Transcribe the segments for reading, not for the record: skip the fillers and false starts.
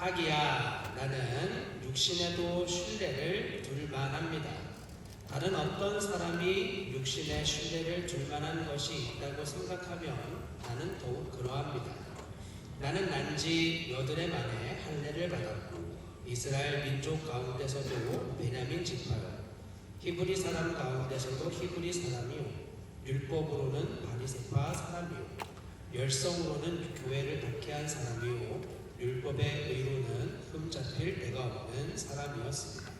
하기야 나는 육신에도 신뢰를 둘 만합니다. 다른 어떤 사람이 육신에 신뢰를 둘 만한 것이 있다고 생각하면 나는 더욱 그러합니다. 나는 난지 여드레 만에 할례를 받았고 이스라엘 민족 가운데서도 베냐민 지파요 히브리 사람 가운데서도 히브리 사람이요 율법으로는 바리새파 사람이요 열성으로는 교회를 박해한 사람이요 율법의 의로는 흠잡힐 데가 없는 사람이었습니다.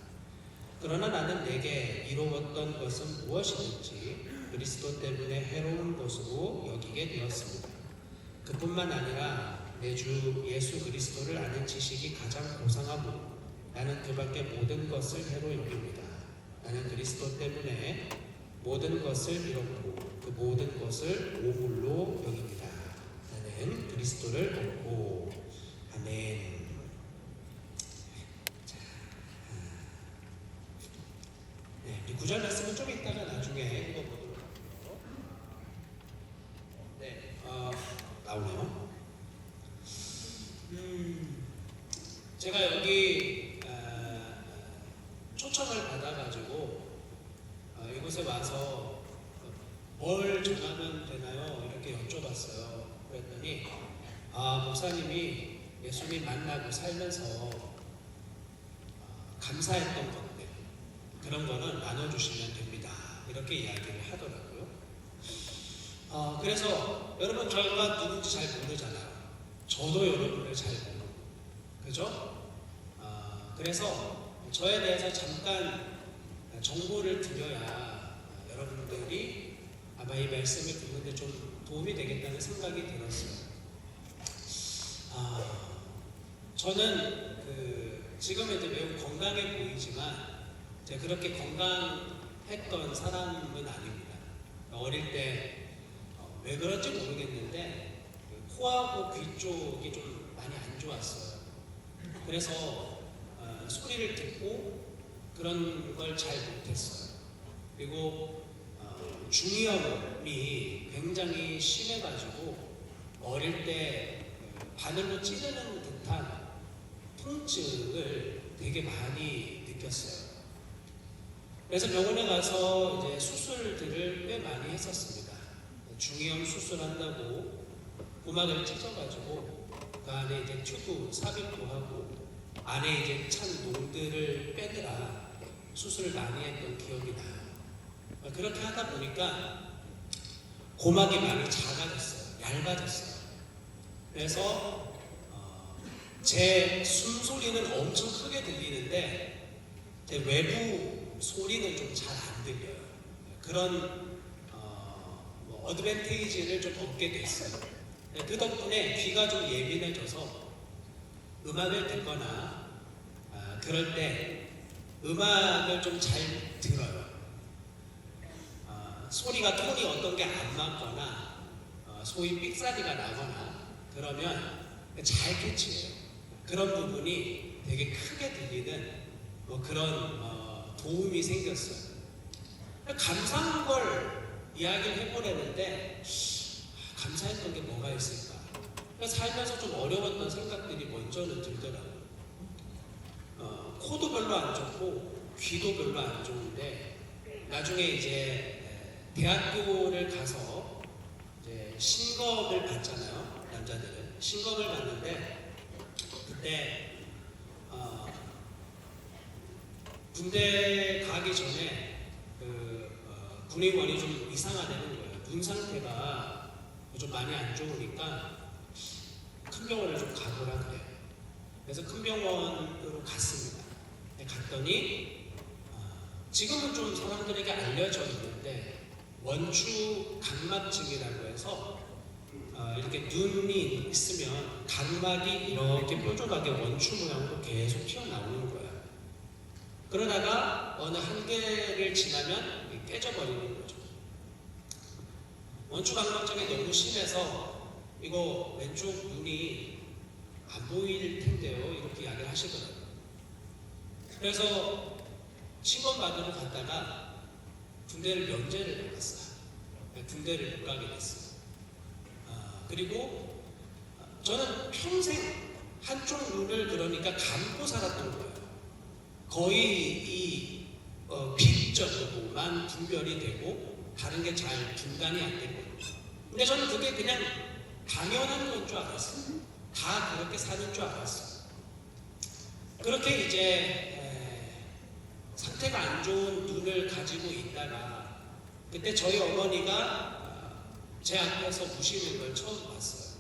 그러나 나는 내게 이로웠던 것은 무엇이든지 그리스도 때문에 해로운 것으로 여기게 되었습니다. 그뿐만 아니라 내 주 예수 그리스도를 아는 지식이 가장 고상하고 나는 그 밖의 모든 것을 해로 여깁니다. 나는 그리스도 때문에 모든 것을 잃었고 그 모든 것을 오물로 여깁니다. 나는 그리스도를 닮고 아멘. 자, 네, 9절 말씀은 좀 이따가 나중에 읽어보도록 할게요. 네, 나오네요. 제가 여기 초청을 받아가지고 이곳에 와서 뭘 전하면 되나요? 이렇게 여쭤봤어요. 그랬더니 목사님이 예수님 만나고 살면서 감사했던 것들 그런 거는 나눠주시면 됩니다. 이렇게 이야기를 하더라고요. 그래서 여러분 저희가 누군지 잘 모르잖아요. 저도 여러분을 잘 모르고 그죠? 그래서 저에 대해서 잠깐 정보를 드려야 여러분들이 아마 이 말씀을 듣는데 좀 도움이 되겠다는 생각이 들었어요. 저는 지금은 이제 매우 건강해 보이지만 제가 그렇게 건강했던 사람은 아닙니다. 어릴 때 왜 그런지 모르겠는데 코하고 귀 쪽이 좀 많이 안 좋았어요. 그래서 소리를 듣고 그런 걸 잘 못했어요. 그리고 중이염이 굉장히 심해가지고 어릴 때 바늘로 찌르는 듯한 통증을 되게 많이 느꼈어요. 그래서 병원에 가서 이제 수술들을 꽤 많이 했었습니다. 중이염 수술한다고 고막을 찢어가지고 그 안에 이제 튜브 삽입도 하고 안에 이제 찬 농들을 빼느라 수술을 많이 했던 기억이 나요. 그렇게 하다 보니까 고막이 많이 작아졌어요. 얇아졌어요. 그래서 제 숨소리는 엄청 크게 들리는데 제 외부 소리는 좀 잘 안 들려요. 그런 어드밴테이지를 좀 얻게 됐어요. 그 덕분에 귀가 좀 예민해져서 음악을 듣거나 그럴 때 음악을 좀 잘 들어요. 소리가 톤이 어떤 게 안 맞거나 소위 삑사리가 나거나 그러면 잘 캐치해요. 그런 부분이 되게 크게 들리는 그런 도움이 생겼어요. 감사한 걸 이야기를 해보려는데 감사했던 게 뭐가 있을까? 살면서 좀 어려웠던 생각들이 먼저는 들더라고요. 코도 별로 안 좋고 귀도 별로 안 좋은데 나중에 이제 대학교를 가서 이제 신검을 받잖아요. 남자들은 신검을 받는데 그때 군대 가기 전에 군의원이 좀 이상하다는 거예요. 눈 상태가 좀 많이 안 좋으니까 큰 병원을 좀 가보라 그래요. 그래서 큰 병원으로 갔습니다. 갔더니 지금은 좀 사람들에게 알려져 있는데 원추 각막증이라고 해서 이렇게 눈이 있으면 각막이 이렇게 뾰족하게 원추 모양으로 계속 튀어나오는 거예요. 그러다가 어느 한계를 지나면 깨져버리는 거죠. 원추 각막증이 너무 심해서 이거 왼쪽 눈이 안 보일 텐데요. 이렇게 이야기를 하시더라고요. 그래서 시범 받으러 갔다가 군대를 면제를 받았어요. 군대를 못 가게 됐어요. 그리고 저는 평생 한쪽 눈을 그러니까 감고 살았던 거예요. 거의 이 빛 정도만 분별이 되고 다른 게 잘 분간이 안 됐거든요. 근데 저는 그게 그냥 당연한 건 줄 알았어요. 다 그렇게 사는 줄 알았어요. 그렇게 이제 상태가 안 좋은 눈을 가지고 있다가 그때 저희 어머니가 제 앞에서 우시는 걸 처음 봤어요.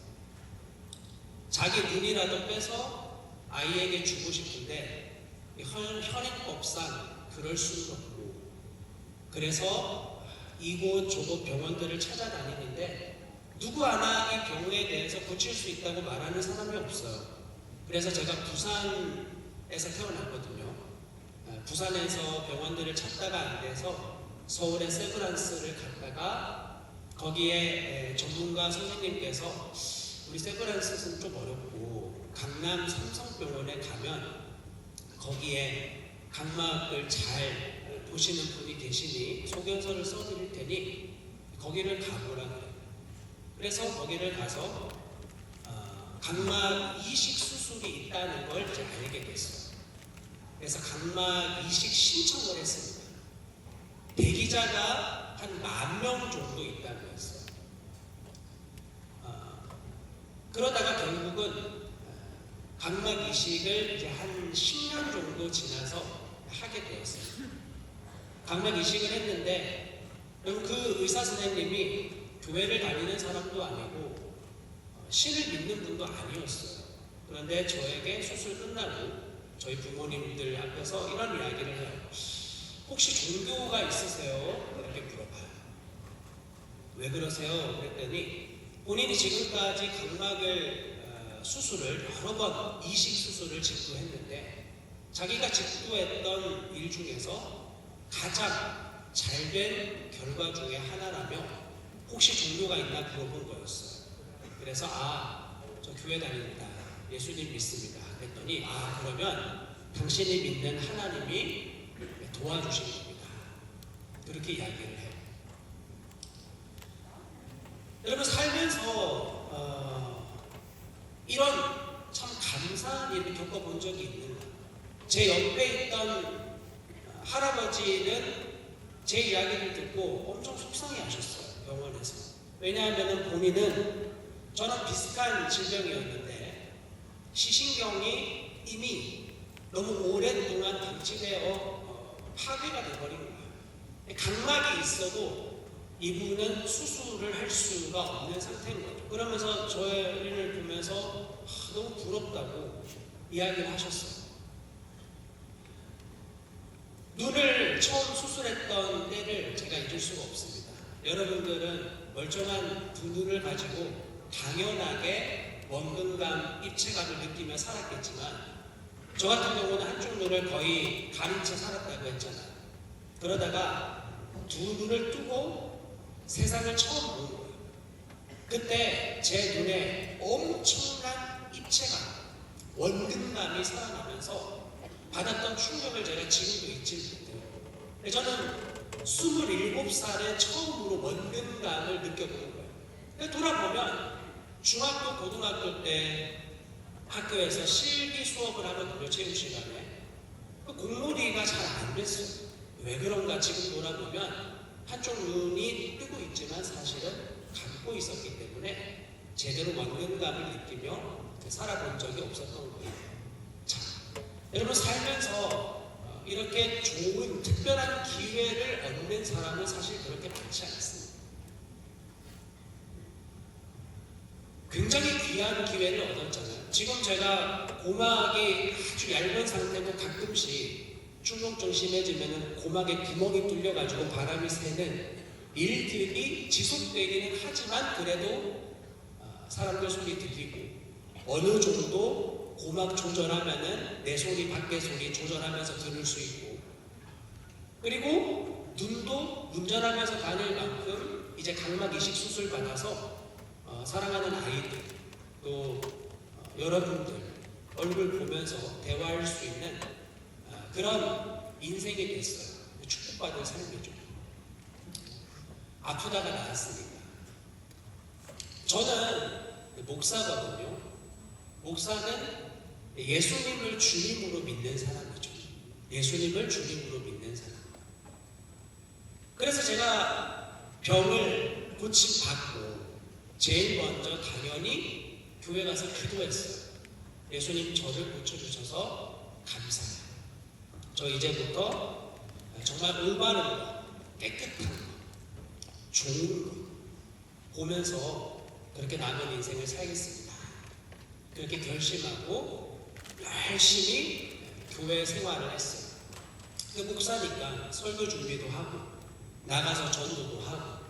자기 눈이라도 빼서 아이에게 주고 싶은데 현행법상 그럴 수는 없고, 그래서 이곳 저곳 병원들을 찾아다니는데 누구 하나 이 병에 대해서 고칠 수 있다고 말하는 사람이 없어요. 그래서 제가 부산에서 태어났거든요. 부산에서 병원들을 찾다가 안 돼서 서울의 세브란스를 갔다가 거기에 전문가 선생님께서 우리 세브란스는 좀 어렵고 강남 삼성병원에 가면 거기에 각막을 잘 보시는 분이 계시니 소견서를 써드릴 테니 거기를 가보라 그래요. 그래서 거기를 가서 각막 이식 수술이 있다는 걸 이제 알게 됐어요. 그래서 각막 이식 신청을 했습니다. 대기자가 한 10,000명 정도 있다고 했어요. 그러다가 결국은 각막 이식을 이제 한 10년 정도 지나서 하게 되었어요. 각막 이식을 했는데 그 의사 선생님이 교회를 다니는 사람도 아니고 신을 믿는 분도 아니었어요. 그런데 저에게 수술 끝나고 저희 부모님들 앞에서 이런 이야기를 해요. 혹시 종교가 있으세요? 이렇게 물어봐요. 왜 그러세요? 그랬더니 본인이 지금까지 각막을 수술을 여러 번 이식 수술을 직구했는데 자기가 직구했던 일 중에서 가장 잘된 결과 중에 하나라며 혹시 종교가 있나 물어본 거였어요. 그래서 저 교회 다닙니다. 예수님 믿습니다. 그랬더니 그러면 당신이 믿는 하나님이 도와주실 겁니다. 그렇게 이야기를 해요. 여러분 살면서 이런 참 감사한 일을 겪어본 적이 있는 거예요. 제 옆에 있던 할아버지는 제 이야기를 듣고 엄청 속상해 하셨어요. 병원에서. 왜냐하면 본인은 저랑 비슷한 질병이었는데 시신경이 이미 너무 오랫동안 방치되어 파괴가 돼버린 거예요. 각막이 있어도 이분은 수술을 할 수가 없는 상태인 거죠. 그러면서 저를 보면서 너무 부럽다고 이야기를 하셨어요. 눈을 처음 수술했던 때를 제가 잊을 수가 없습니다. 여러분들은 멀쩡한 두 눈을 가지고 당연하게 원근감, 입체감을 느끼며 살았겠지만 저 같은 경우는 한쪽 눈을 거의 가린 채 살았다고 했잖아요. 그러다가 두 눈을 뜨고 세상을 처음 본 거예요. 그때 제 눈에 엄청난 입체감, 원근감이 살아나면서 받았던 충격을 제가 지금도 잊지 못해요. 저는 27살에 처음으로 원근감을 느껴보는 거예요. 돌아보면 중학교, 고등학교 때 학교에서 실기 수업을 하거든요. 체육 시간에. 공놀이가 잘 안 됐어요. 왜 그런가 지금 돌아보면 한쪽 눈이 뜨고 있지만 사실은 감고 있었기 때문에 제대로 원근감을 느끼며 살아본 적이 없었던 거예요. 자, 여러분 살면서 이렇게 좋은 특별한 기회를 얻는 사람은 사실 그렇게 많지 않습니다. 굉장히 귀한 기회를 얻었잖아요. 지금 제가 고막이 아주 얇은 상태고 가끔씩 충농증 심해지면 고막에 구멍이 뚫려가지고 바람이 새는 일들이 지속되기는 하지만 그래도 사람들 소리 들리고 어느 정도 고막 조절하면은 내 소리 밖에 소리 조절하면서 들을 수 있고, 그리고 눈도 운전하면서 다닐 만큼 이제 각막 이식 수술 받아서 사랑하는 아이들 또 여러분들 얼굴 보면서 대화할 수 있는 그런 인생이 됐어요. 축복받은 삶이죠. 아프다가 나았으니까. 저는 목사거든요. 목사는 예수님을 주님으로 믿는 사람이죠. 예수님을 주님으로 믿는 사람. 그래서 제가 병을 고침받고 제일 먼저 당연히 교회 가서 기도했어요. 예수님 저를 고쳐주셔서 감사해요. 저 이제부터 정말 올바른 거, 깨끗한 거, 좋은 거 보면서 그렇게 남은 인생을 살겠습니다. 그렇게 결심하고 열심히 교회 생활을 했어요. 목사니까 설교 준비도 하고 나가서 전도도 하고,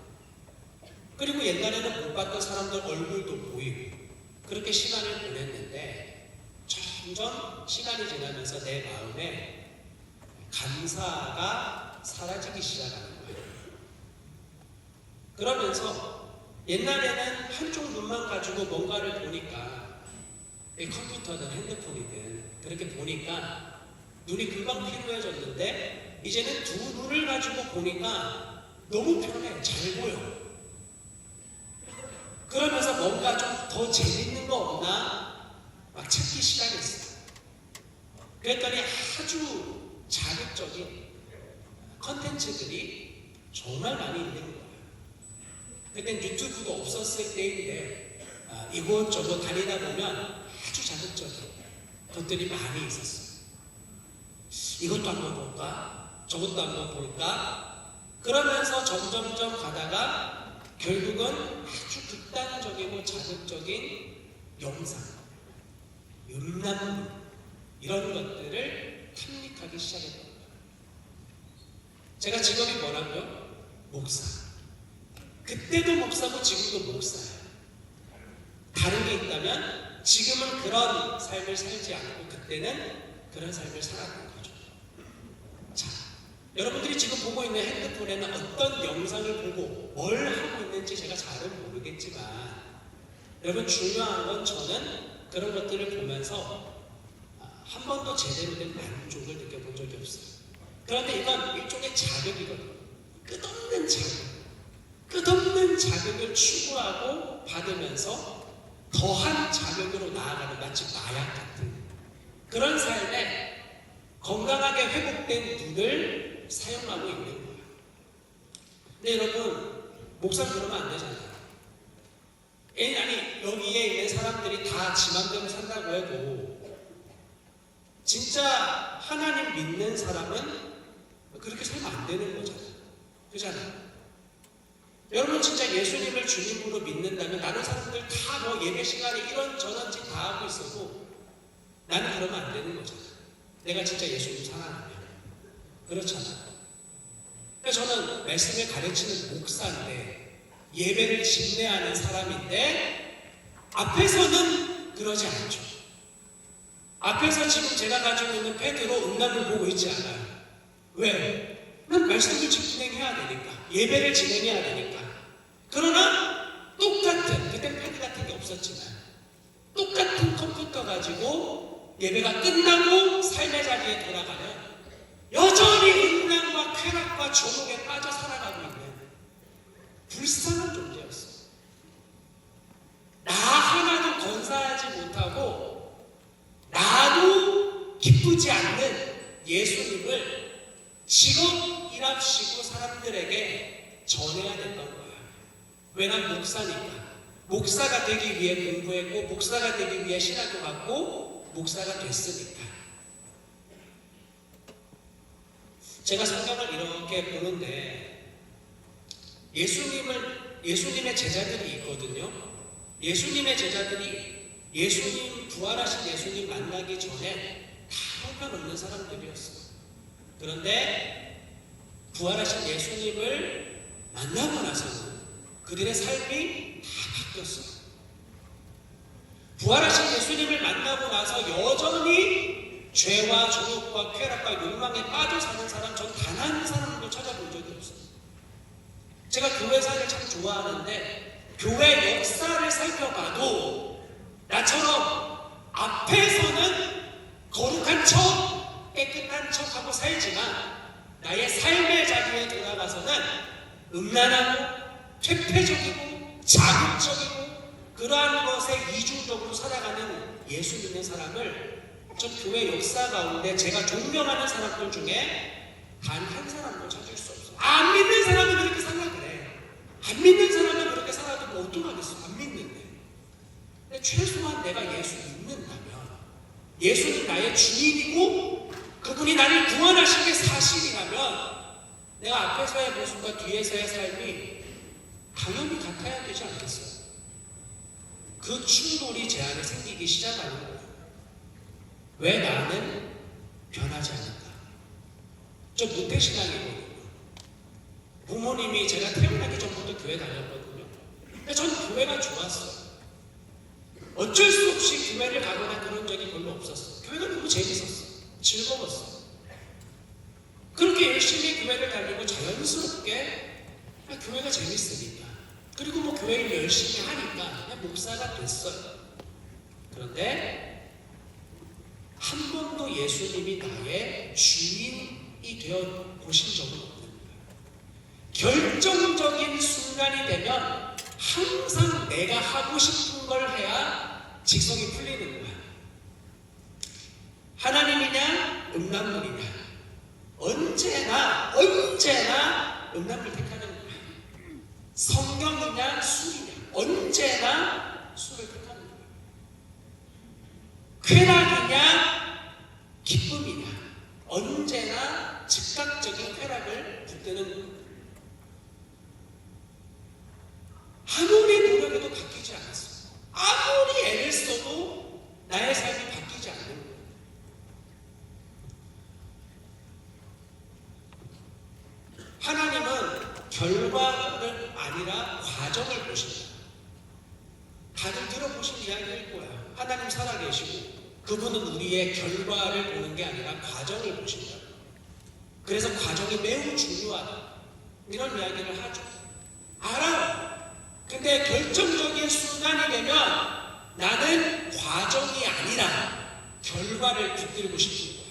그리고 옛날에는 못 봤던 사람들 얼굴도 보이고 그렇게 시간을 보냈는데 점점 시간이 지나면서 내 마음에 감사가 사라지기 시작하는 거예요. 그러면서 옛날에는 한쪽 눈만 가지고 뭔가를 보니까 컴퓨터든 핸드폰이든 그렇게 보니까 눈이 금방 피로해졌는데 이제는 두 눈을 가지고 보니까 너무 편해, 잘 보여. 그러면서 뭔가 좀 더 재밌는 거 없나 막 찾기 시작했어요. 그랬더니 아주 자극적인 컨텐츠들이 정말 많이 있는 거예요. 그땐 유튜브도 없었을 때인데 이곳저곳 다니다 보면 아주 자극적인 것들이 많이 있었어요. 이것도 한번 볼까? 저것도 한번 볼까? 그러면서 점점점 가다가 결국은 아주 극단적이고 자극적인 영상, 음란물 이런 것들을 탐닉하기 시작했던 거예요. 제가 직업이 뭐라고요? 목사. 그때도 목사고 지금도 목사예요. 다른 게 있다면 지금은 그런 삶을 살지 않고 그때는 그런 삶을 살았던 거죠. 자, 여러분들이 지금 보고 있는 핸드폰에는 어떤 영상을 보고 뭘 하고 있는지 제가 잘은 모르겠지만 여러분, 중요한 건 저는 그런 것들을 보면서 한 번도 제대로 된 만족을 느껴본 적이 없어요. 그런데 이건 일종의 자극이거든요. 끝없는 자극. 끝없는 자극을 추구하고 받으면서 더한 자극으로 나아가는 마치 마약 같은 그런 삶에 건강하게 회복된 눈을 사용하고 있는 거예요. 근데 여러분, 목사 그러면 안 되잖아요. 아니, 여기에 있는 사람들이 다 지 맘대로 산다고 해도 진짜 하나님 믿는 사람은 그렇게 살면 안 되는 거잖아요. 그렇잖아요. 여러분, 진짜 예수님을 주님으로 믿는다면 다른 사람들 다 뭐 예배 시간에 이런 저런 짓 다 하고 있어도 나는 그러면 안 되는 거잖아요. 내가 진짜 예수님 사랑하면. 그렇잖아요. 그래서 저는 말씀을 가르치는 목사인데 예배를 집례하는 사람인데 앞에서는 그러지 않죠. 앞에서 지금 제가 가지고 있는 패드로 음란을 보고 있지 않아요. 왜? 난 말씀을 진행해야 되니까, 예배를 진행해야 되니까. 그러나 똑같은, 그땐 패드 같은 게 없었지만 똑같은 컴퓨터 가지고 예배가 끝나고 삶의 자리에 돌아가면 여전히 음란과 쾌락과 조목에 빠져 살아가고 있는 불쌍한 존재였어요. 나 하나도 건사하지 못하고 나도 기쁘지 않는 예수님을 직업이랍시고 사람들에게 전해야 됐던 거예요. 왜? 난 목사니까. 목사가 되기 위해 공부했고 목사가 되기 위해 신학교 갔고 목사가 됐으니까. 제가 성경을 이렇게 보는데 예수님의 제자들이 있거든요. 예수님의 제자들이 예수님, 부활하신 예수님 만나기 전에 다 형편없는 사람들이었어요. 그런데 부활하신 예수님을 만나고 나서는 그들의 삶이 다 바뀌었어요. 부활하신 예수님을 만나고 나서 여전히 죄와 조욕과 쾌락과 욕망에 빠져 사는 사람, 전 단 한 사람도 찾아본 적이 없어요. 제가 교회사를 참 좋아하는데 교회 역사를 살펴봐도 나처럼 앞에서는 거룩한 척, 깨끗한 척하고 살지만 나의 삶의 자리에 돌아가서는 음란하고 퇴폐적이고 자극적이고 그러한 것에 이중적으로 살아가는 예수 믿는 사람을 저 교회 역사 가운데 제가 존경하는 사람들 중에 단 한 사람도 찾을 수 없어요. 안 믿는 사람은 그렇게 살라 그래. 안 믿는 사람은 그렇게 살아도 뭐 어떡하겠어. 안 믿는데. 근데 최소한 내가 예수 믿는다면, 예수는 나의 주인이고 그분이 나를 구원하신 게 사실이라면 내가 앞에서의 모습과 뒤에서의 삶이 당연히 같아야 되지 않겠어요? 그 충돌이 제 안에 생기기 시작하는 거예요. 왜 나는 변하지 않을까? 저 무태신앙이거든요. 부모님이 제가 태어나기 전부터 교회 다녔거든요. 근데 저는 교회가 좋았어요. 어쩔 수 없이 교회를 가거나 그런 적이 별로 없었어요. 교회가 너무 재밌었어요. 즐거웠어요. 그렇게 열심히 교회를 다니고 자연스럽게 교회가 재밌으니까, 그리고 뭐 교회를 열심히 하니까 그냥 목사가 됐어요. 그런데 한 번도 예수님이 나의 주인이 되어 보신 적은 없는 거예요. 결정적인 순간이 되면 항상 내가 하고 싶은 걸 해야 직성이 풀리는 거야. 하나님이냐 음란물이냐, 언제나 음란물 택하는 거야. 성경이냐 술이냐, 언제나 술을 택하는 거야. 쾌락이냐 기쁨이냐, 언제나 즉각적인 쾌락을 붙드는 거야. 아무리 노력해도 바뀌지 않았어. 아무리 애를 써도 나의 삶이 바뀌지 않는 거야. 하나님은 결과를 아니라 과정을 보신다. 다들 들어보신 이야기일 거야. 하나님 살아계시고 그분은 우리의 결과를 보는 게 아니라 과정을 보신다. 그래서 과정이 매우 중요하다, 이런 이야기를 하죠. 알아요. 근데 결정적인 순간이 되면 나는 과정이 아니라 결과를 붙들고 싶은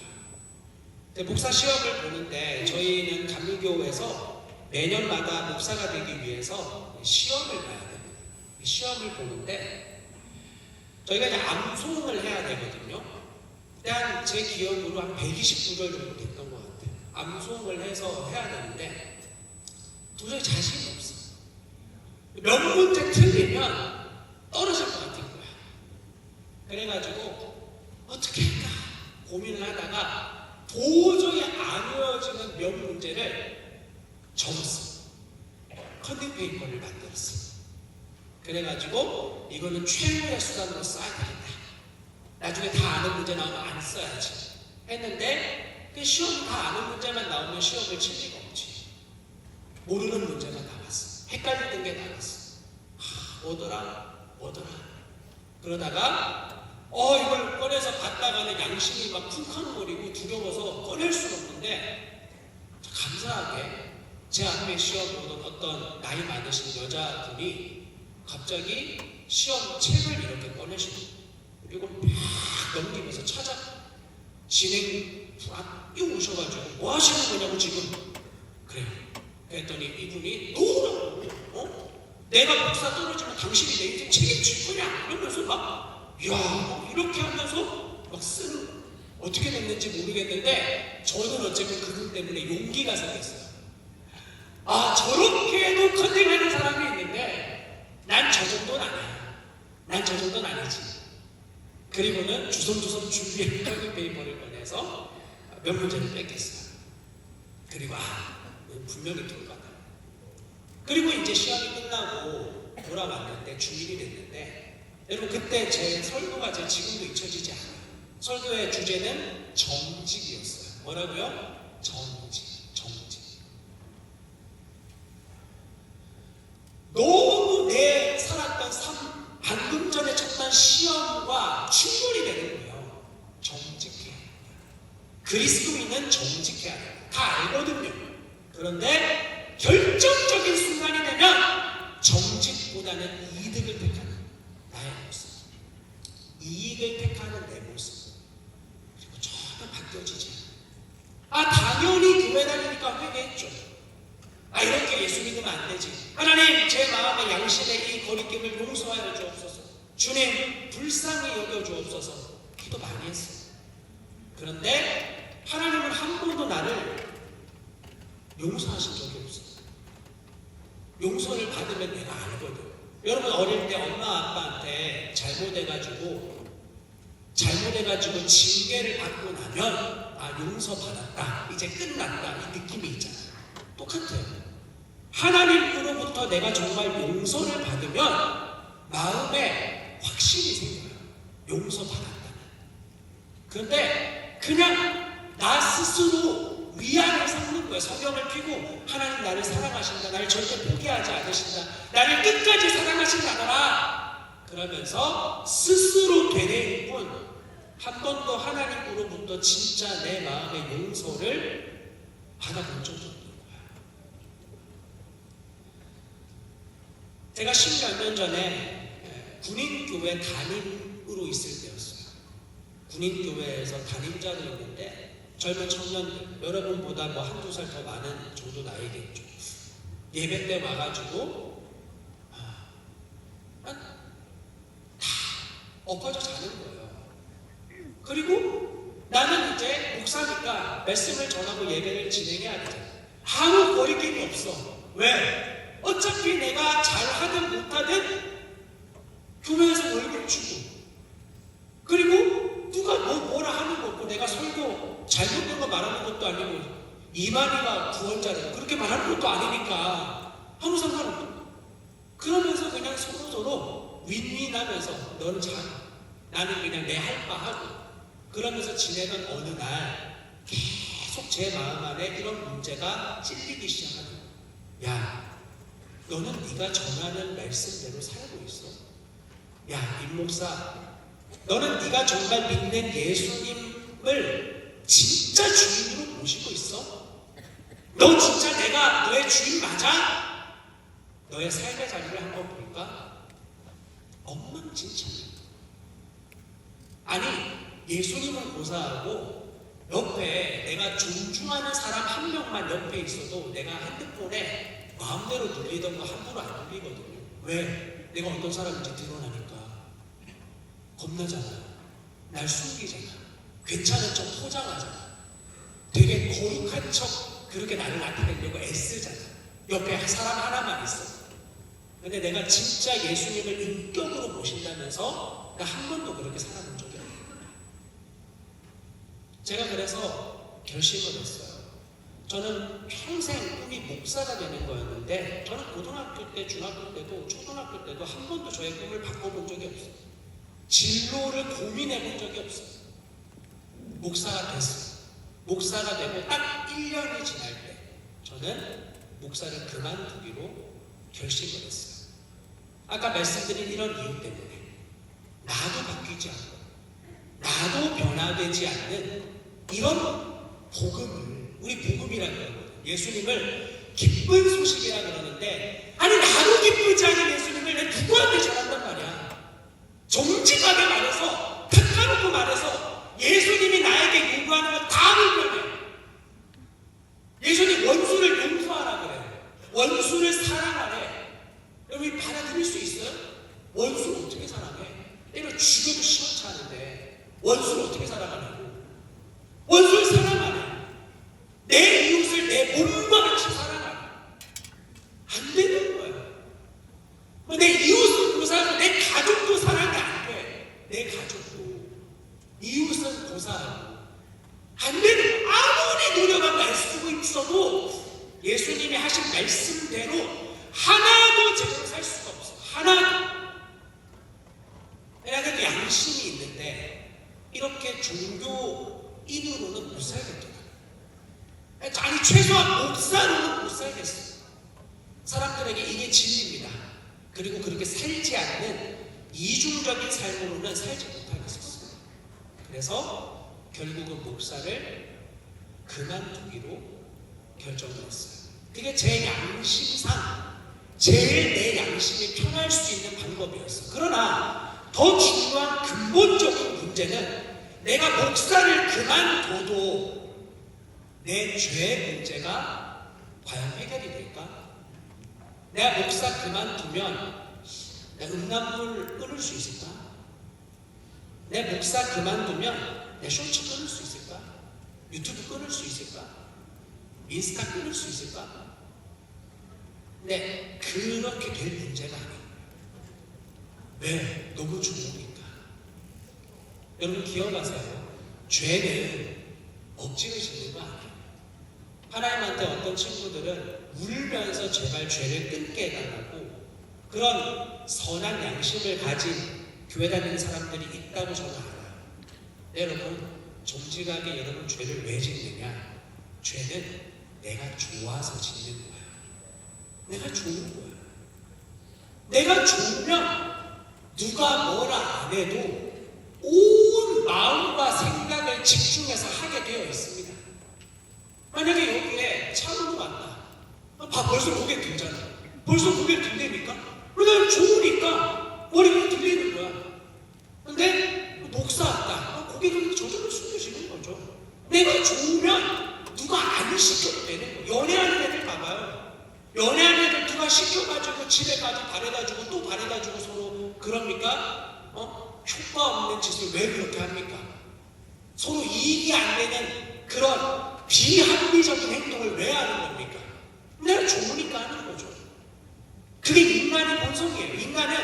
거야. 목사 시험을 보는데 저희는 감리교회에서 매년마다 목사가 되기 위해서 시험을 봐야 됩니다. 시험을 보는데 저희가 이제 암송을 해야 되거든요. 한 제 기억으로 한 129절 정도 됐던 것 같아요. 암송을 해서 해야 되는데 도저히 자신이 없어. 몇 문제 틀리면 떨어질 것 같은 거야. 그래가지고 어떻게 할까 고민을 하다가 도저히 안 외워지는 몇 문제를 적었어. 컨닝 페이퍼를 만들었어. 그래가지고 이거는 최후의 수단으로 써야 되겠다. 나중에 다 아는 문제 나오면 안 써야지 했는데, 그 시험 다 아는 문제만 나오면 시험을 칠 리가 없지. 모르는 문제가 나왔어. 헷갈리는 게 나왔어. 뭐더라 그러다가 이걸 꺼내서 봤다가는 양심이 막 쿵쾅거리고 두려워서 꺼낼 수가 없는데, 감사하게 제 앞에 시험 보던 어떤 나이 많으신 여자분이 갑자기 시험 책을 이렇게 꺼내시고, 그리고 막 넘기면서 찾아 진행 쭉 오셔가지고 뭐 하시는 거냐고 지금. 그래요. 그랬더니 이분이 노라고, 내가 목사 떨어지면 당신이 내 인생 책임질 거냐 이러면서 막 이렇게 하면서 막 쓰는 거야. 어떻게 됐는지 모르겠는데 저는 어쨌든 그분 때문에 용기가 생겼어요. 저렇게도 컨닝하는 사람이 있는데 난 저 정도는 아니야. 난 저 정도는 아니지. 그리고는 주섬주섬 준비한 컨닝 페이퍼를 꺼내서 몇 문제를 뺏겼어요. 그리고 분명히 돌아가다. 그리고 이제 시험이 끝나고 돌아왔는데 주일이 됐는데, 여러분 그때 제 설교가 지금도 잊혀지지 않아요. 설교의 주제는 정직이었어요. 뭐라고요? 정직. 너무 내 살았던 삶, 방금 전에 쳤던 시험과 충돌이 되는 거예요. 정직해. 그리스도인은 정직해야 돼요. 다 알거든요. 그런데 결정적인 순간이 되면 정직보다는 이득을 택하는 나의 모습, 이익을 택하는 내 모습, 그리고 전혀 바뀌어지지 않아요. 당연히 교회 다니니까 회개했죠. 이렇게 예수 믿으면 안 되지. 하나님, 제 마음의 양심의 이 거리낌을 용서하여 주옵소서. 주님, 불쌍히 여겨 주옵소서. 기도 많이 했어요. 그런데 하나님은 한 번도 나를 용서하신 적이 없어요. 용서를 받으면 내가 알거든. 여러분 어릴 때 엄마 아빠한테 잘못해가지고 징계를 받고 나면 용서받았다, 이제 끝났다, 이 느낌이 있잖아요. 똑같아요. 하나님으로부터 내가 정말 용서를 받으면 마음에 확신이 생겨요. 용서받았다는. 그런데 그냥 나 스스로 위안을 삼는 거예요. 성경을 펴고 하나님 나를 사랑하신다, 나를 절대 포기하지 않으신다, 나를 끝까지 사랑하신다더라 그러면서 스스로 되뇌일 뿐 한 번도 하나님으로부터 진짜 내 마음의 용서를 받아본 적이 없는 거야. 제가 10몇 년 전에 군인교회 담임으로 있을 때였어요. 군인교회에서 담임자도 있는데 젊은 청년들, 여러분보다 뭐 한두 살 더 많은 정도 나이겠죠. 예배 때 와가지고 다 엎어져 자는 거예요. 그리고 나는 이제 목사니까 말씀을 전하고 예배를 진행해야 되잖아. 아무 거리낌이 없어. 왜? 어차피 내가 잘하든 못하든 교회에서 월급 주고, 그리고 누가 뭐라 하는 거 없고, 내가 설교 잘못된 거 말하는 것도 아니고 이만희가 구원자를 그렇게 말하는 것도 아니니까 아무 상관없고, 그러면서 그냥 서로 윈윈하면서 너는 잘, 나는 그냥 내 할 바 하고, 그러면서 지내던 어느 날 계속 제 마음 안에 이런 문제가 찔리기 시작하는 거야. 야, 너는 네가 전하는 말씀대로 살고 있어? 야, 임 목사, 너는 네가 정말 믿는 예수님을 진짜 주인으로 모시고 있어? 너 진짜 내가 너의 주인 맞아? 너의 삶의 자리를 한번 볼까? 엉망진창이야. 아니, 예수님을 고사하고 옆에 내가 존중하는 사람 한 명만 옆에 있어도 내가 핸드폰에 마음대로 눌리던 거 함부로 안 눌리거든요. 왜? 내가 어떤 사람인지 드러나니까. 겁나잖아. 날 숨기잖아. 괜찮은 척 포장하잖아. 되게 거룩한 척 그렇게 나를 나타내려고 애쓰잖아. 옆에 사람 하나만 있어. 근데 내가 진짜 예수님을 인격으로 모신다면서 나 한 번도 그렇게 살아본 적이 없어요. 제가 그래서 결심을 했어요. 저는 평생 꿈이 목사가 되는 거였는데, 저는 고등학교 때, 중학교 때도, 초등학교 때도 한 번도 저의 꿈을 바꿔본 적이 없어요. 진로를 고민해 본 적이 없어요. 목사가 됐어요. 목사가 되고 딱 1년이 지날 때 저는 목사를 그만두기로 결심을 했어요. 아까 말씀드린 이런 이유 때문에 나도 바뀌지 않고 나도 변화되지 않는 이런 복음을, 우리 복음이라고 하거든요. 예수님을 기쁜 소식이라 그러는데, 아니 나도 기쁘지 않은 예수님을 내 누구한테 전한단 말이야. 정직하게 말해서, 탁하놓고 말해서 예수님이 나에게 요구하는 건 다 불편해. 예수님 원수를 용서하라 그래. 원수를 사랑하래. 여러분 받아들일 수 있어요? 원수를 어떻게 사랑해? 때려 죽여도 시원치 않은데 원수를 어떻게 사랑하냐고. 원수를 사랑하네. 내 이웃을 내 몸과 같이 사랑하네. 안 되는 거야. 내 이웃을 고사하고 내 가족도 사랑이 안 돼. 내 가족도. 이웃은 고사하고 안 되는 거야. 아무리 노력하고 애쓰고 있어도 예수님이 하신 말씀대로 하나도 제대로 살 수가 없어. 하나도. 내가 그래도 양심이 있는데 이렇게 종교인으로는 못 살겠더라. 아니 최소한 목사로는 못 살겠어. 사람들에게 이게 진리입니다. 그리고 그렇게 살지 않는 이중적인 삶으로는 살지 못하겠었어요. 그래서 결국은 목사를 그만두기로 결정을 했어요. 그게 제 양심상 제일 내 양심이 편할 수 있는 방법이었어요. 그러나 더 중요한 근본적인 문제는 내가 목사를 그만둬도 내 죄의 문제가 과연 해결이 될까? 내가 목사 그만두면 내가 음란물 끊을 수 있을까? 내 목사 그만두면 내 쇼츠 끊을 수 있을까? 유튜브 끊을 수 있을까? 인스타 끊을 수 있을까? 네, 그렇게 될 문제가 아니에요. 왜? 너무 좋으니까. 여러분 기억하세요. 죄는 억지로 짓는 거 아니에요. 하나님한테 어떤 친구들은 울면서 제발 죄를 끊게 해달라고 그런 선한 양심을 가진 교회 다니는 사람들이 있다고 저는 알아요. 여러분 정직하게 여러분 죄를 왜 짓느냐? 죄는 내가 좋아서 짓는 거야. 내가 좋은 거야. 내가 좋으면 누가 뭐라 안 해도 온 마음과 생각을 집중해서 하게 되어 있습니다. 만약에 여기에 차문으로 왔다. 벌써 고개 들잖아. 벌써 고개 들리니까? 왜냐면 좋으니까 머리가 들리는 거야. 근데 목사 왔다. 고개를 저절로 숙여지는 거죠. 내가 좋으면 누가 안 시켜도 되는 거야. 연애하는 애들 봐봐요. 연애하는 애들 누가 시켜가지고 집에 가서 바래다주고 또 바래다주고 서로 그럽니까? 효과 없는 짓을 왜 그렇게 합니까? 서로 이익이 안 되는 그런 비합리적인 행동을 왜 하는 겁니까? 내가 좋으니까 하는 거죠. 그게 인간의 본성이에요. 인간은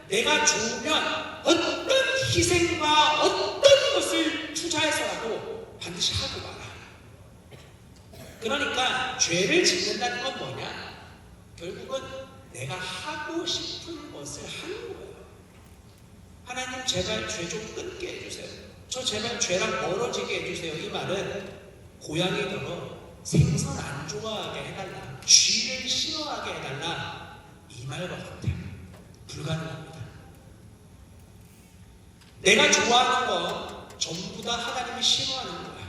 내가 좋으면 어떤 희생과 어떤 것을 투자해서라도 반드시 하고 말아요. 그러니까 죄를 짓는다는 건 뭐냐? 결국은 내가 하고 싶은 것을 하는 거예요. 하나님 제발 죄 좀 끊게 해주세요. 저 제발 죄랑 멀어지게 해주세요. 이 말은 고양이처럼 생선 안 좋아하게 해달라, 쥐를 싫어하게 해달라, 이 말과 같아요. 불가능합니다. 내가 좋아하는 건 전부 다 하나님이 싫어하는 거야.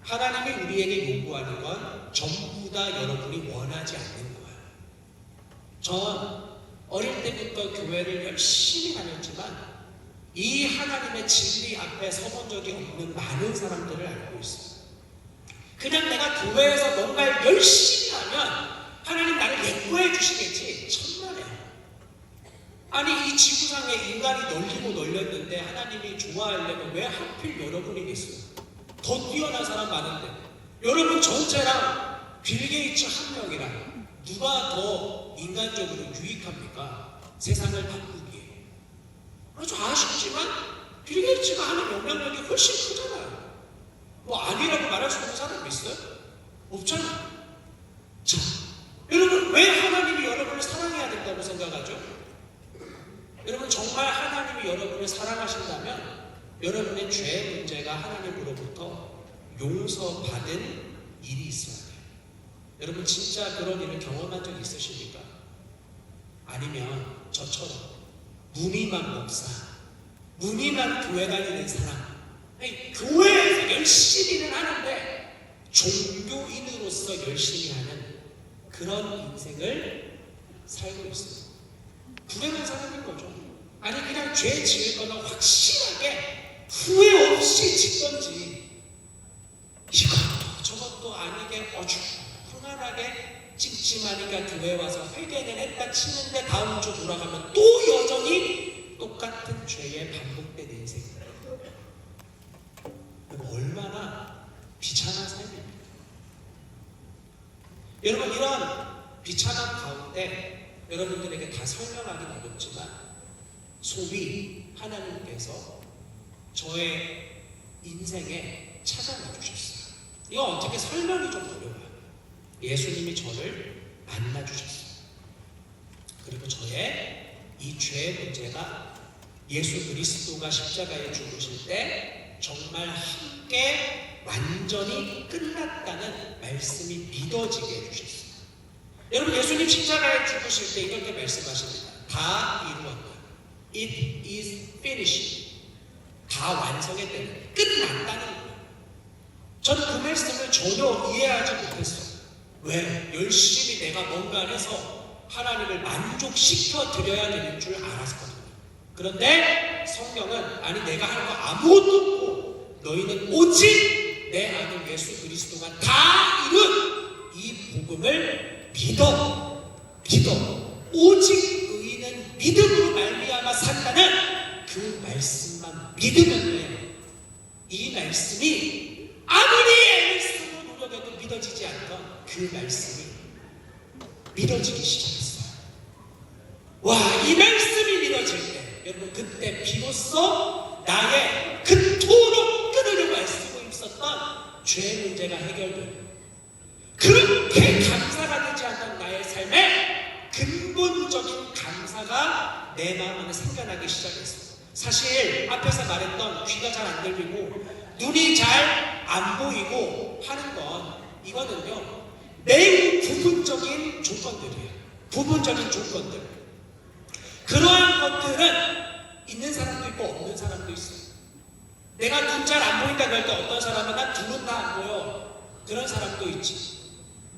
하나님이 우리에게 요구하는 건 전부 다 여러분이 원하지 않는 거야. 전 어릴 때부터 교회를 열심히 다녔지만 이 하나님의 진리 앞에 서본 적이 없는 많은 사람들을 알고 있어요. 그냥 내가 교회에서 뭔가를 열심히 하면 하나님 나를 예뻐해 주시겠지. 천만에요. 아니 이 지구상에 인간이 널리고 널렸는데 하나님이 좋아하려면 왜 하필 여러분이겠어요? 더 뛰어난 사람 많은데 여러분 전체랑 빌 게이츠 한 명이랑 누가 더 인간적으로 유익합니까? 세상을 바꾸기에. 아주 아쉽지만 빌 게이츠가 하는 영향력이 훨씬 크잖아요. 뭐 아니라고 말할 수 있는 사람이 있어요? 없잖아요. 자, 여러분 왜 하나님이 여러분을 사랑해야 된다고 생각하죠? 여러분 정말 하나님이 여러분을 사랑하신다면 여러분의 죄 문제가 하나님으로부터 용서받은 일이 있어야 돼요. 여러분 진짜 그런 일을 경험한 적 있으십니까? 아니면 저처럼 무늬만 목사, 무늬만 교회 다니는 사람, 아니, 교회에서 열심히는 하는데 종교인으로서 열심히 하는 그런 인생을 살고 있어요. 불행한 사람인 거죠. 아니 그냥 죄 지을 거는 확실하게 후회 없이 짓던지 이것도 저것도 아니게 흥한하게 찜찜하니까 교회 와서 회개는 했다 치는데 다음 주 돌아가면 또 여전히 똑같은 죄에 반복된 인생이에요. 얼마나 비참한 삶입니까? 여러분 이런 비참한 가운데 여러분들에게 다 설명하기는 어렵지만 소위 하나님께서 저의 인생에 찾아와 주셨어요. 이거 어떻게 설명이 좀 어려워요. 예수님이 저를 만나주셨어요. 그리고 저의 이 죄의 문제가 예수 그리스도가 십자가에 죽으실 때 정말 함께 완전히 끝났다는 말씀이 믿어지게 해주셨어요. 여러분 예수님 십자가에 죽으실 때 이렇게 말씀하십니다. 다 이루었다. It is finished. 다 완성했다는, 끝났다는 거예요. 저는 그 말씀을 전혀 이해하지 못했어요. 왜? 열심히 내가 뭔가 해서 하나님을 만족시켜 드려야 되는 줄 알았거든요. 그런데 성경은 아니 내가 할 거 아무것도 없고 너희는 오직 내 아들 예수 그리스도가 다 이룬 이 복음을 믿어. 오직 의인은 믿음으로 말미암아 산다는 그 말씀만 믿으면 돼요. 이 말씀이 아무리 애를 쓰고 노력해도 믿어지지 않던 그 말씀이 믿어지기 시작했어요. 와, 이 말씀이 믿어질 때 여러분, 그때 비로소 나의 그토록 끊으려고 애쓰고 있었던 죄의 문제가 해결되고, 그렇게 감사가 되지 않던 나의 삶에 근본적인 감사가 내 마음 안에 생겨나기 시작했어요. 사실 앞에서 말했던 귀가 잘 안 들리고 눈이 잘 안 보이고 하는 건, 이거는요 매우 부분적인 조건들이에요. 부분적인 조건들. 그러한 것들은 있는 사람도 있고 없는 사람도 있어요. 내가 눈 잘 안 보인다 그럴 때 어떤 사람은 난 두 눈 다 안 보여, 그런 사람도 있지.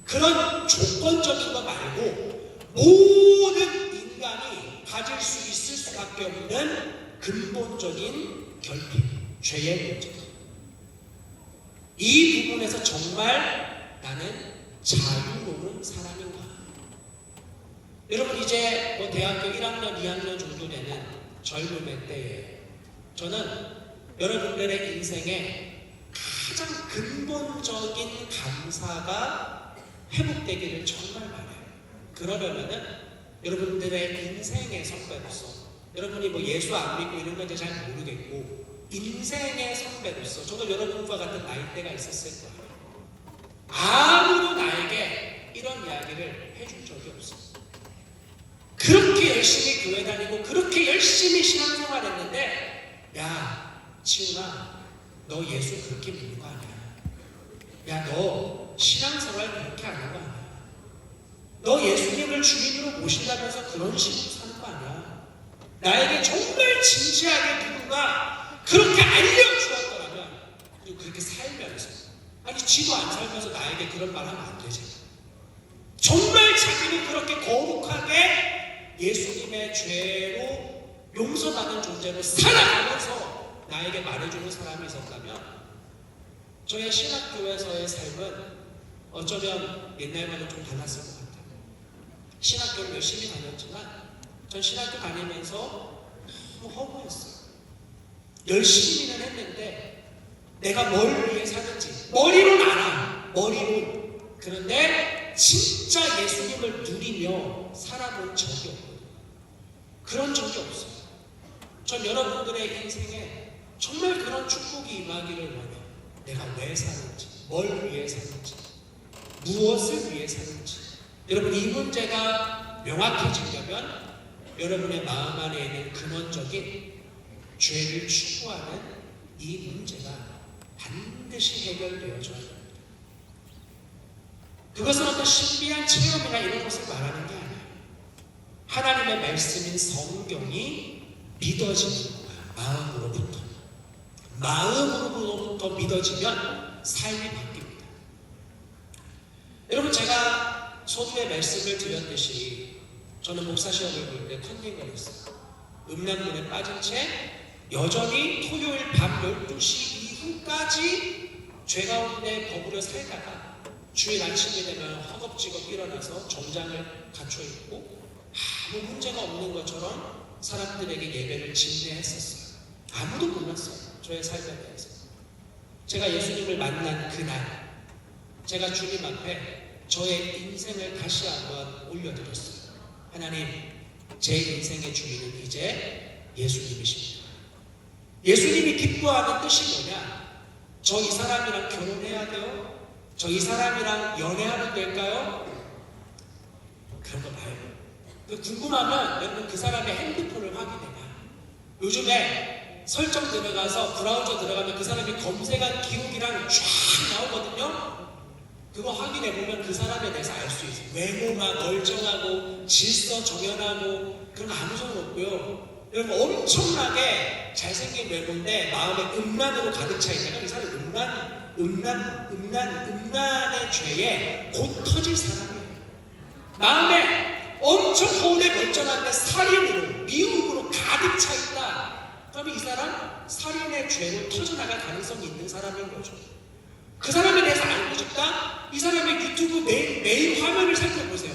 그런 조건적인 거 말고 모든 인간이 가질 수 있을 수밖에 없는 근본적인 결핍, 죄의 문제. 이 부분에서 정말 나는 자유로운 사람인가? 여러분, 이제 뭐 대학교 1학년, 2학년 정도 되는 젊음의 때에 저는 여러분들의 인생에 가장 근본적인 감사가 회복되기를 정말 바라요. 그러려면은 여러분들의 인생의 선배로서, 여러분이 뭐 예수 안 믿고 이런 건 잘 모르겠고, 인생의 선배로서 저도 여러분과 같은 나이대가 있었을 거예요. 아무도 나에게 이런 이야기를 해준 적이 없어요. 그렇게 열심히 교회 다니고 그렇게 열심히 신앙생활 했는데, 야 지훈아, 너 예수 그렇게 믿는 거 아니야. 야, 너 신앙생활 그렇게 하는 거 아니야. 너 예수님을 주인으로 모신다면서 그런 식으로 사는 거 아니야. 나에게 정말 진지하게 누군가 그렇게 알려주었더라면, 그리고 그렇게 살면서, 아니 지도 안 살면서 나에게 그런 말 하면 안 되지. 정말 자기는 그렇게 거룩하게 예수님의 죄로 용서받은 존재로 살아가면서 나에게 말해주는 사람이 있었다면, 저의 신학교에서의 삶은 어쩌면 옛날과는 좀 달랐을 것 같아요. 신학교를 열심히 다녔지만 전 신학교 다니면서 너무 허무했어요. 열심히는 했는데 내가 뭘 위해 사는지 머리로는 알아. 머리로. 그런데 진짜 예수님을 누리며 살아본 적이 없거든요. 그런 적이 없어요. 전 여러분들의 인생에 정말 그런 축복이 임하기를 원해요. 내가 왜 사는지, 뭘 위해 사는지, 무엇을 위해 사는지. 여러분, 이 문제가 명확해지려면 여러분의 마음 안에 있는 근원적인 죄를 추구하는 이 문제가 반드시 해결되어져야 합니다. 그것은 어떤 신비한 체험이나 이런 것을 말하는 게 아니에요. 하나님의 말씀인 성경이 믿어지는 거야. 마음으로부터 믿어지면 삶이 바뀝니다. 여러분, 제가 소두의 말씀을 드렸듯이 저는 목사 시험을 볼 때 컨닝을 했어요. 음란물에 빠진 채 여전히 토요일 밤 12시 이후까지 죄 가운데 버무려 살다가 주일 아침이 되면 허겁지겁 일어나서 정장을 갖춰 입고 아무 문제가 없는 것처럼 사람들에게 예배를 진대했었어요. 아무도 몰랐어요. 저의 삶에 대해서. 제가 예수님을 만난 그날, 제가 주님 앞에 저의 인생을 다시 한번 올려드렸어요. 하나님, 제 인생의 주인은 이제 예수님이십니다. 예수님이 기뻐하는 뜻이 뭐냐? 저 이 사람이랑 결혼해야 돼요? 저 이 사람이랑 연애하면 될까요? 그런 거 말고, 궁금하면 여러분 그 사람의 핸드폰을 확인해봐요. 요즘에 설정 들어가서 브라우저 들어가면 그 사람이 검색한 기록이랑 쫙 나오거든요. 그거 확인해보면 그 사람에 대해서 알 수 있어요. 외모가 멀쩡하고 질서 정연하고 그런 거 아무 소용 없고요. 여러분, 엄청나게 잘생긴 외모인데 마음에 음란으로 가득 차 있다면 이 사람이 음란의 죄에 곧 터질 사람이에요. 마음에 엄청 거울에 멀쩡한데 살인으로, 미움으로 가득 차 있다. 그러면 이 사람 살인의 죄로 터져나갈 가능성이 있는 사람인 거죠. 그 사람에 대해서 알고 싶다? 이 사람의 유튜브 매일 화면을 살펴보세요.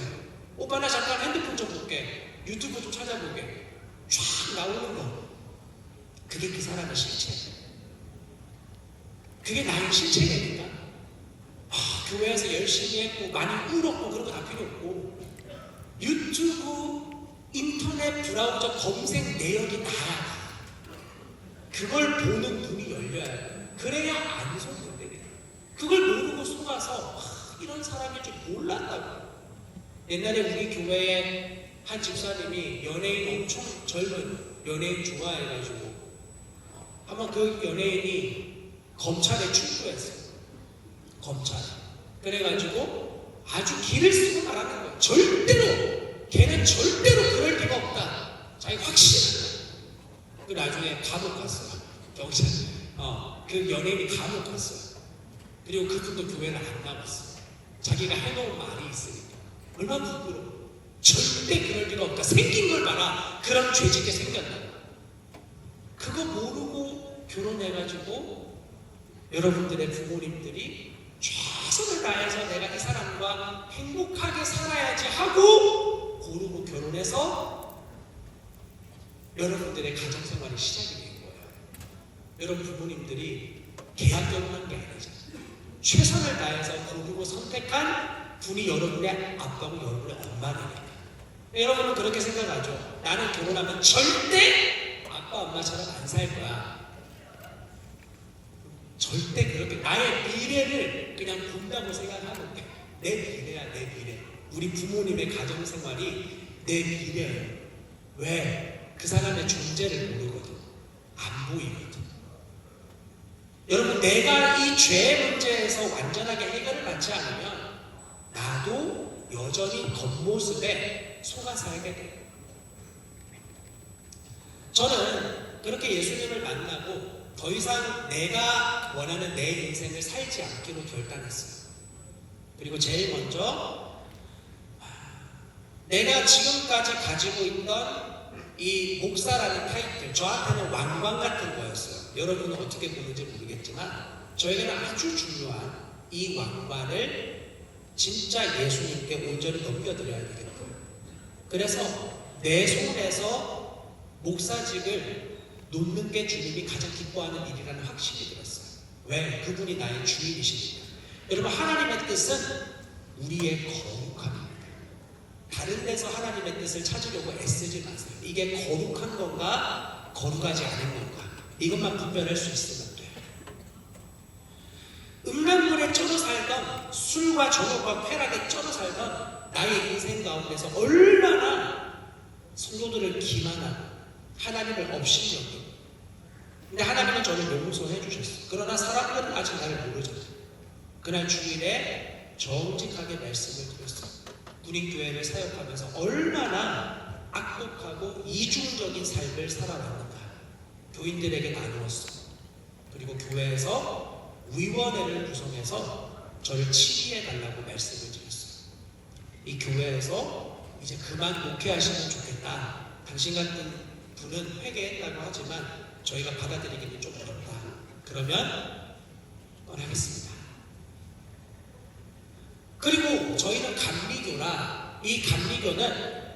오빠 나 잠깐 핸드폰 좀 볼게. 유튜브 좀 찾아보게. 쫙 나오는 거. 그게 그 사람의 실체예요. 그게 나의 실체니까. 교회에서 열심히 했고 많이 울었고 그런 거 다 필요 없고 유튜브, 인터넷 브라우저 검색 내역이 나야. 그걸 보는 눈이 열려야 돼. 그래야 안 속는데 그걸 모르고 속아서 이런 사람일 줄 몰랐다고. 옛날에 우리 교회에 한 집사님이 연예인 엄청 젊은 연예인 좋아해가지고 아마 그 연예인이 검찰에 출두했어요. 검찰. 그래가지고 아주 기를 쓰고 말하는 거예요. 절대로 걔는 절대로 그럴 리가 없다. 자기 확신한다. 그 나중에 감옥 갔어요. 경찰. 그 연예인이 감옥 갔어요. 그리고 그분도 교회를 안 나갔어요. 자기가 해놓은 말이 있으니까. 얼마나 부끄러워. 절대 그럴 리가 없다. 생긴 걸 봐라. 그런 죄짓게 생겼다. 그거 모르고 결혼해가지고 여러분들의 부모님들이 최선을 다해서 내가 이 사람과 행복하게 살아야지 하고 고르고 결혼해서 여러분들의 가정생활이 시작이 된 거예요. 여러분 부모님들이 계약 결혼한 게 아니잖아요. 최선을 다해서 고르고 선택한 분이 여러분의 아빠고 여러분의 엄마니까. 여러분은 그렇게 생각하죠. 나는 결혼하면 절대 아빠 엄마처럼 안 살 거야. 절대 그렇게 나의 미래를 그냥 본다고 생각하면 돼. 내 미래야, 내 미래. 우리 부모님의 가정생활이 내 미래예요. 왜? 그 사람의 존재를 모르거든. 안 보이거든. 여러분, 내가 이 죄의 문제에서 완전하게 해결을 받지 않으면 나도 여전히 겉모습에 속아 살게 돼요. 저는 그렇게 예수님을 만나고 더 이상 내가 원하는 내 인생을 살지 않기로 결단했어요. 그리고 제일 먼저 내가 지금까지 가지고 있던 이 목사라는 타이틀, 저한테는 왕관 같은 거였어요. 여러분은 어떻게 보는지 모르겠지만 저에게는 아주 중요한 이 왕관을 진짜 예수님께 온전히 넘겨드려야 되겠고요. 그래서 내 손에서 목사직을 놓는 게 주님이 가장 기뻐하는 일이라는 확신이 들었어요. 왜? 그분이 나의 주인이시니까. 여러분, 하나님의 뜻은 우리의 거룩함입니다. 다른 데서 하나님의 뜻을 찾으려고 애쓰지 마세요. 이게 거룩한 건가, 거룩하지 않은 건가, 이것만 분별할 수 있으면 돼요. 음란물에 쩔어 살던, 술과 저녁과 쾌락에 쩔어 살던 나의 인생 가운데서 얼마나 성도들을 기만하고 하나님을 업신여기고, 근데 하나님은 저를 용서해 주셨어요. 그러나 사람들은 아직 나를 모르잖아요. 그날 주일에 정직하게 말씀을 드렸어요. 군인교회를 사역하면서 얼마나 악독하고 이중적인 삶을 살아왔는가 교인들에게 나누었어요. 그리고 교회에서 위원회를 구성해서 저를 치리해 달라고 말씀을 드렸어요. 이 교회에서 이제 그만 목회하시면 좋겠다. 당신 같은 분은 회개했다고 하지만 저희가 받아들이기는 좀 어렵다. 그러면 떠나겠습니다. 그리고 저희는 감리교라, 이 감리교는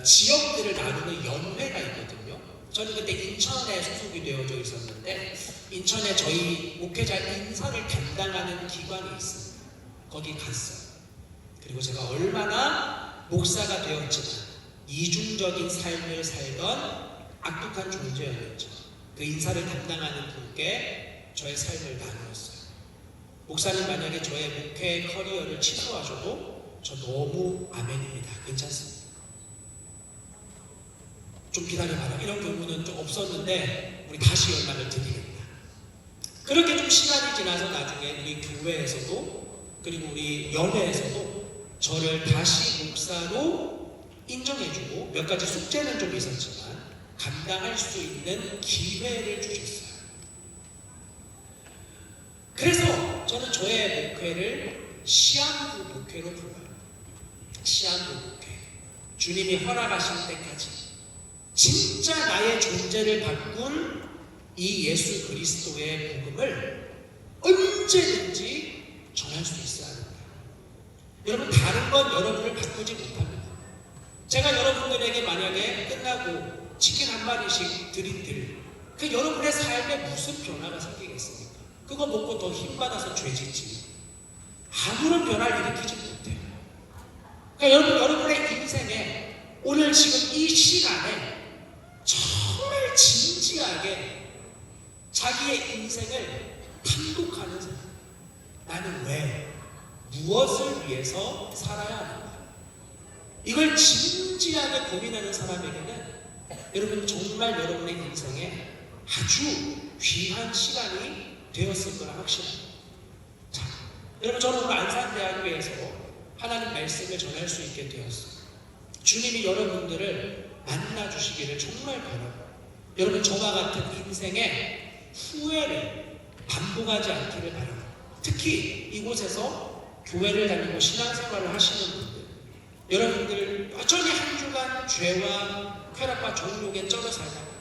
지역들을 나누는 연회가 있거든요. 저는 그때 인천에 소속이 되어져 있었는데 인천에 저희 목회자 인사를 담당하는 기관이 있습니다. 거기 갔어요. 그리고 제가 얼마나 목사가 되었지만 이중적인 삶을 살던 악독한 존재였죠. 그 인사를 담당하는 분께 저의 삶을 나누었어요. 목사님 만약에 저의 목회 커리어를 취소하셔도 저 너무 아멘입니다. 괜찮습니다. 좀 기다려봐라. 이런 경우는 좀 없었는데 우리 다시 연락을 드리겠다. 그렇게 좀 시간이 지나서 나중에 우리 교회에서도 그리고 우리 연회에서도 저를 다시 목사로 인정해주고 몇 가지 숙제는 좀 있었지만 감당할 수 있는 기회를 주셨어요. 그래서 저는 저의 목회를 시한부 목회로 불러요. 시한부 목회. 주님이 허락하실 때까지 진짜 나의 존재를 바꾼 이 예수 그리스도의 복음을 언제든지 전할 수 있어야 합니다. 여러분, 다른 건 여러분을 바꾸지 못합니다. 제가 여러분들에게 만약에 끝나고 치킨 한 마리씩 드린들, 그 여러분의 삶에 무슨 변화가 생기겠습니까? 그거 먹고 더 힘받아서 죄짓지 아무런 변화를 일으키지 못해요. 그러니까 여러분의 인생에 오늘 지금 이 시간에 정말 진지하게 자기의 인생을 탐독하는 사람, 나는 왜, 무엇을 위해서 살아야 하는가, 이걸 진지하게 고민하는 사람에게는 여러분 정말 여러분의 인생에 아주 귀한 시간이 되었을 거라 확신합니다. 자, 여러분 저는 오늘 안산대학교에서 하나님 말씀을 전할 수 있게 되었어요. 주님이 여러분들을 만나주시기를 정말 바라고, 여러분 저와 같은 인생에 후회를 반복하지 않기를 바랍니다. 특히 이곳에서 교회를 다니고 신앙생활을 하시는 분들, 여러분들 여전히 한 주간 죄와 쾌락과 정욕에 쩔어 살다가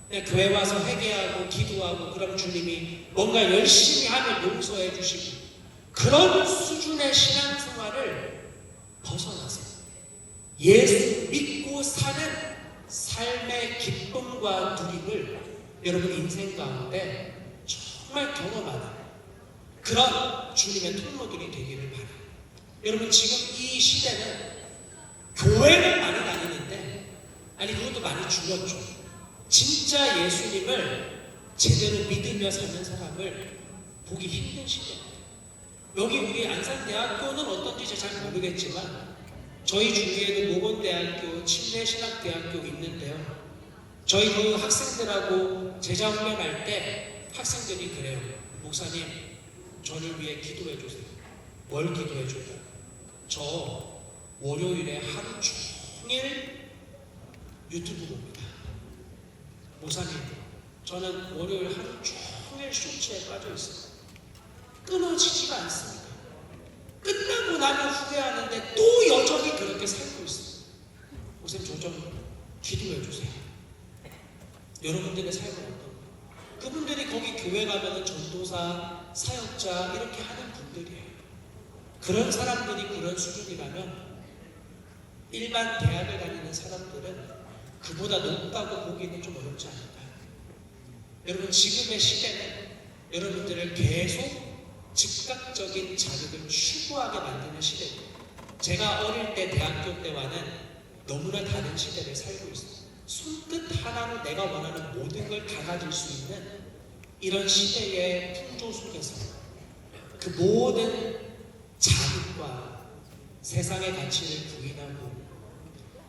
그냥 교회 와서 회개하고 기도하고 그럼 주님이 뭔가 열심히 하면 용서해 주시고 그런 수준의 신앙생활을 벗어나세요. 예수 믿고 사는 삶의 기쁨과 누림을 여러분 인생 가운데 정말 경험하는 그런 주님의 통로들이 되기를 바라요. 여러분 지금 이 시대는 교회를 많이 다니는데, 아니 그것도 많이 줄였죠. 진짜 예수님을 제대로 믿으며 사는 사람을 보기 힘든 시대입니다. 여기 우리 안산대학교는 어떤지 잘 모르겠지만 저희 주위에도 모건대학교, 침례신학대학교 있는데요. 저희 그 학생들하고 제자훈련할 때 학생들이 그래요. 목사님, 저를 위해 기도해 주세요. 뭘 기도해 줘요? 저 월요일에 하루 종일 유튜브 봅니다. 목사님, 저는 월요일 하루 종일 쇼츠에 빠져 있어요. 끊어지지가 않습니다. 끝나고 나면 후회하는데 또 여전히 그렇게 살고 있어요. 목사님, 저 좀 기도해 주세요. 여러분들의 삶은 어떤가요? 그분들이 거기 교회 가면 전도사, 사역자 이렇게 하는 분들이에요. 그런 사람들이 그런 수준이라면 일반 대학을 다니는 사람들은 그보다 높다고 보기는 좀 어렵지 않을까요? 여러분 지금의 시대는 여러분들을 계속 즉각적인 자극을 추구하게 만드는 시대입니다. 제가 어릴 때 대학교 때와는 너무나 다른 시대를 살고 있어요. 손끝 하나로 내가 원하는 모든 걸 다 가질 수 있는 이런 시대의 풍조 속에서 그 모든 자극과 세상의 가치를 부인하고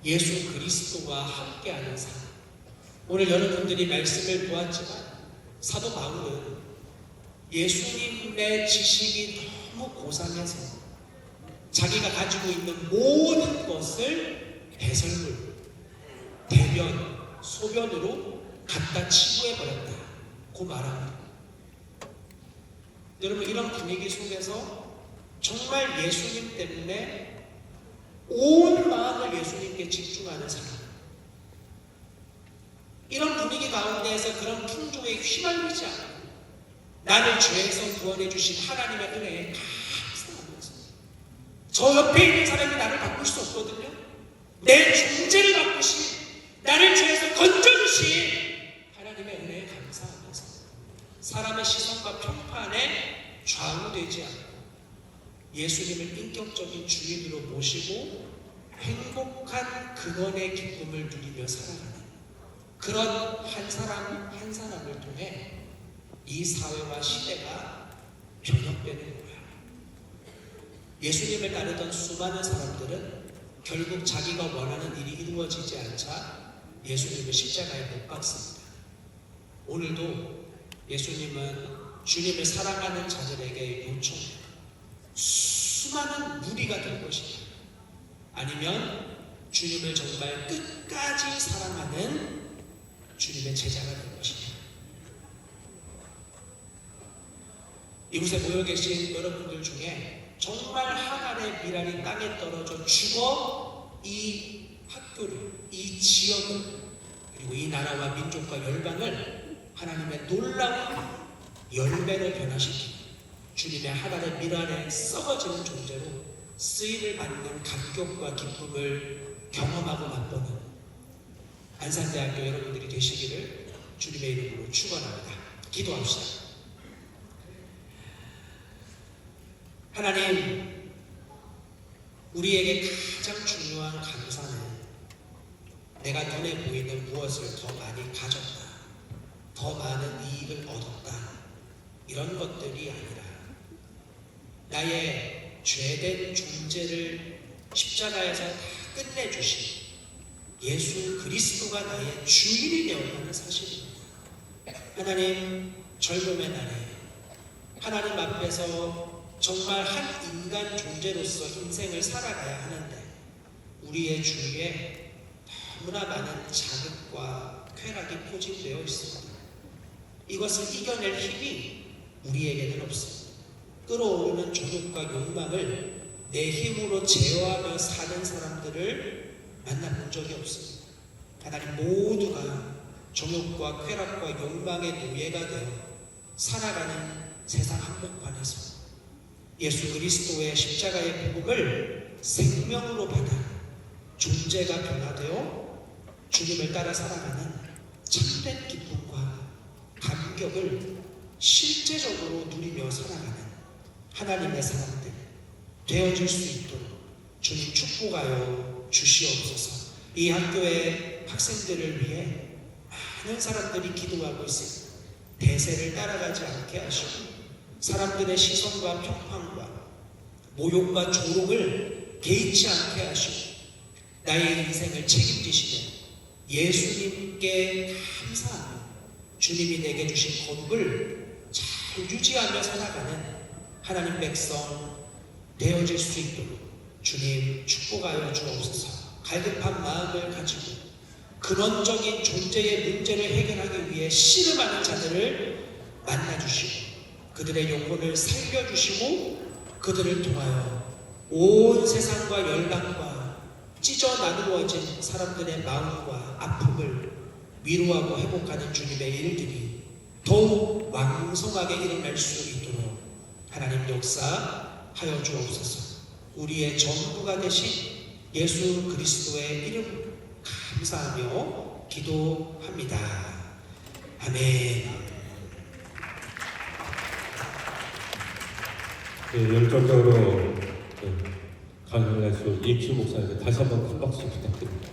예수 그리스도와 함께하는 삶. 오늘 여러분들이 말씀을 보았지만 사도 바울은 예수님의 지식이 너무 고상해서 자기가 가지고 있는 모든 것을 배설물, 대변, 소변으로 갖다 치부해버렸다고 말합니다. 여러분 이런 분위기 속에서 정말 예수님 때문에 온 마음을 예수님께 집중하는 사람, 이런 분위기 가운데에서 그런 풍조에 휘말리지 않고 나를 죄에서 구원해 주신 하나님의 은혜에 감사하면서, 저 옆에 있는 사람이 나를 바꿀 수 없거든요. 내 존재를 바꾸신, 나를 죄에서 건져주신 하나님의 은혜에 감사하면서 사람의 시선과 평판에 좌우되지 않고 예수님을 인격적인 주인으로 모시고 행복한 근원의 기쁨을 누리며 살아가는 그런 한 사람 한 사람을 통해 이 사회와 시대가 변혁되는 거야. 예수님을 따르던 수많은 사람들은 결국 자기가 원하는 일이 이루어지지 않자 예수님을 십자가에 못 박습니다. 오늘도 예수님은 주님을 사랑하는 자들에게 요청해요. 수많은 무리가 될 것이다. 아니면 주님을 정말 끝까지 사랑하는 주님의 제자가 될 것이다. 이곳에 모여 계신 여러분들 중에 정말 한 알의 미랄이 땅에 떨어져 죽어 이 학교를, 이 지역을, 그리고 이 나라와 민족과 열방을 하나님의 놀라운 열매로 변화시키는 주님의 한 알의 미랄에 썩어지는 존재로 쓰임을 받는 감격과 기쁨을 경험하고 맛보는 안산대학교 여러분들이 되시기를 주님의 이름으로 축원합니다. 기도합시다. 하나님, 우리에게 가장 중요한 감사는 내가 눈에 보이는 무엇을 더 많이 가졌다, 더 많은 이익을 얻었다, 이런 것들이 아니라 나의 죄된 존재를 십자가에서 다 끝내주신 예수 그리스도가 나의 주인이 되었다는 사실입니다. 하나님, 젊음의 날에 하나님 앞에서 정말 한 인간 존재로서 인생을 살아가야 하는데 우리의 주위에 너무나 많은 자극과 쾌락이 포진되어 있습니다. 이것을 이겨낼 힘이 우리에게는 없습니다. 끌어오르는 종욕과 욕망을 내 힘으로 제어하며 사는 사람들을 만나본 적이 없습니다. 하나님, 모두가 종욕과 쾌락과 욕망의 노예가 되어 살아가는 세상 한복판에서 예수 그리스도의 십자가의 복음을 생명으로 받아 존재가 변화되어 주님을 따라 살아가는 참된 기쁨과 감격을 실제적으로 누리며 살아가는 하나님의 사람들 되어질 수 있도록 주님 축복하여 주시옵소서. 이 학교의 학생들을 위해 많은 사람들이 기도하고 있습니다. 대세를 따라가지 않게 하시고 사람들의 시선과 평판과 모욕과 조롱을 개의치 않게 하시고 나의 인생을 책임지시는 예수님께 감사하며 주님이 내게 주신 거룩을 잘 유지하며 살아가는 하나님 백성 되어질 수 있도록 주님 축복하여 주옵소서. 갈급한 마음을 가지고 근원적인 존재의 문제를 해결하기 위해 씨름하는 자들을 만나주시고 그들의 영혼을 살려주시고 그들을 통하여 온 세상과 열방과 찢어 나누어진 사람들의 마음과 아픔을 위로하고 회복하는 주님의 일들이 더욱 왕성하게 일어날 수 있도록 하나님 역사하여 주옵소서. 우리의 전부가 되신 예수 그리스도의 이름 감사하며 기도합니다. 아멘. 열정적으로 강연하신 임시 목사님께 다시 한번 큰 박수 부탁드립니다.